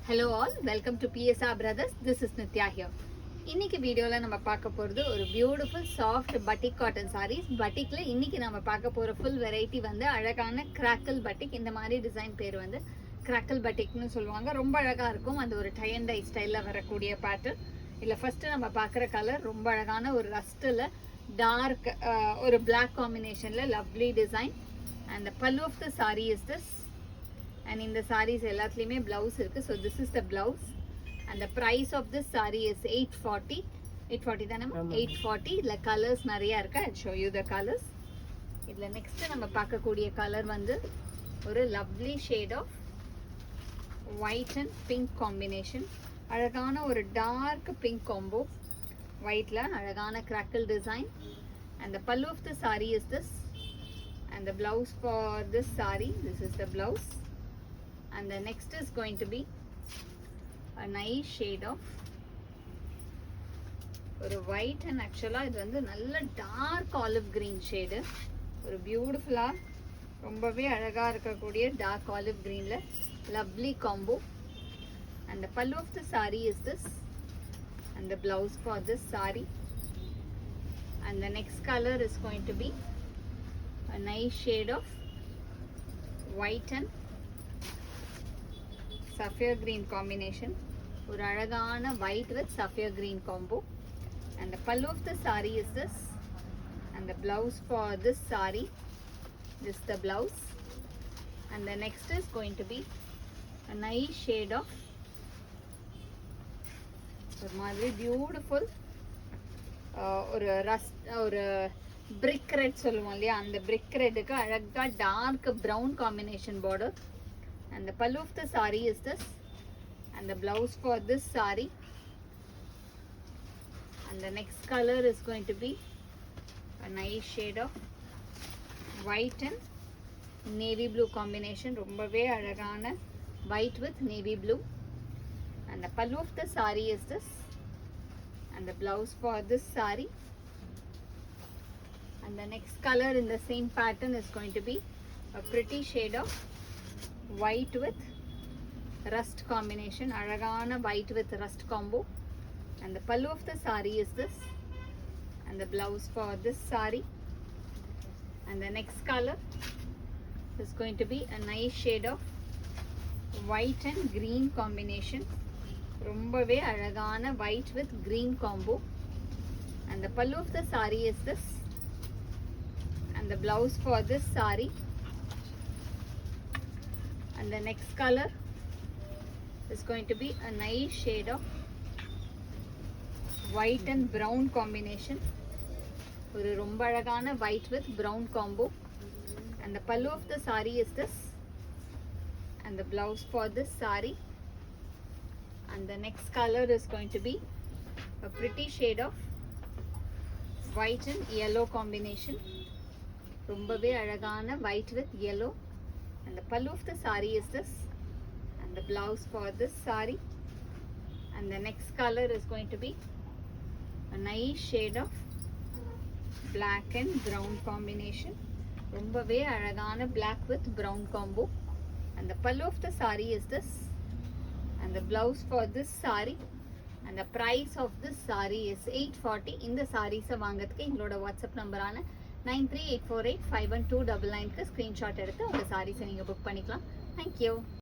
Hello all, welcome to PSR Brothers. This is Nitya here. இன்னைக்கு வீடியோல நம்ம பார்க்க போறது ஒரு பியூட்டிஃபுல் சாஃப்ட் பட்டிக் காட்டன் sarees. பட்டிக்ல இன்னைக்கு நம்ம பார்க்க போற ஃபுல் வெரைட்டி வந்து அழகான கிராக்கிள் பட்டிக். இந்த மாதிரி டிசைன் பேர் வந்து கிராக்கிள் பட்டிக்னு சொல்லுவாங்க. ரொம்ப அழகா இருக்கும். அந்த ஒரு டை அண்ட் டை ஸ்டைல்ல வரக்கூடிய பேட்டர்ன். இல்ல ஃபர்ஸ்ட் நம்ம பார்க்குற கலர் ரொம்ப அழகான ஒரு ரஸ்ட்ல டார்க் ஒரு black காம்பினேஷன்ல lovely design. And the pallu of the saree is this. And in the sarees எல்லாத்துலயுமே blouse இருக்கு. So this is the blouse. And the price of this saree is 840. 840 தானே? 840. இதுல கலர்ஸ் நிறைய இருக்கு. I'll show you the colors. இதுல next நம்ம பார்க்கக்கூடிய colour வந்து ஒரு lovely shade of white and pink combination. அழகான ஒரு dark pink combo. whiteல அழகான crackle design. And the pallu of the saree is this. And the blouse for this saree, this is the blouse. And the next is going to be a nice shade of ஒரு white and actually இது வந்து நல்ல dark olive green shade. ஒரு பியூட்டிஃபுல்லா ரொம்பவே அழகா இருக்கக்கூடிய dark olive greenல lovely combo. And the pallu of the saree is this. And the blouse for this saree. And the next color is going to be a nice shade of white and sapphire green combination. ஒரு அழகான white with sapphire green combo. And the pallu of the saree is this. And the blouse for this saree, this is the blouse. And the next is going to be a nice shade of ஒரு மாதிரி beautiful ஒரு rust ஒரு brick red சொல்லுவோம் இல்லையா, அந்த brick redக்கு அழகா dark brown combination border. And the pallu of the saree is this. And the blouse for this saree. And the next color is going to be a nice shade of white and navy blue combination. ரொம்பவே அழகான white with navy blue. And the pallu of the saree is this. And the blouse for this saree. And the next color in the same pattern is going to be a pretty shade of white with rust combination. அழகான white with rust combo. And the pallu of the saree is this. And the blouse for this saree. And the next color is going to be a nice shade of white and green combination. ரொம்பவே அழகான white with green combo. And the pallu of the saree is this. And the blouse for this saree. And the next color is going to be a nice shade of white and brown combination. ஒரு ரொம்ப அழகான white with brown combo. And the pallu of the saree is this. And the blouse for this saree. And the next color is going to be a pretty shade of white and yellow combination. ரொம்பவே அழகான white with yellow. And the pallu of the saree is this. And the blouse for this saree. And the next color is going to be a nice shade of black and brown combination. ரொம்பவே அழகான black with brown combo. And the pallu of the saree is this. And the blouse for this saree. And the price of this saree is 840. இந்த sarees வாங்கிறதுக்கு எங்களோட WhatsApp நம்பரான 9384851299க்கு screenshot எடுத்து உங்கள் சாரீஸை நீங்கள் book பண்ணிக்கலாம். Thank you.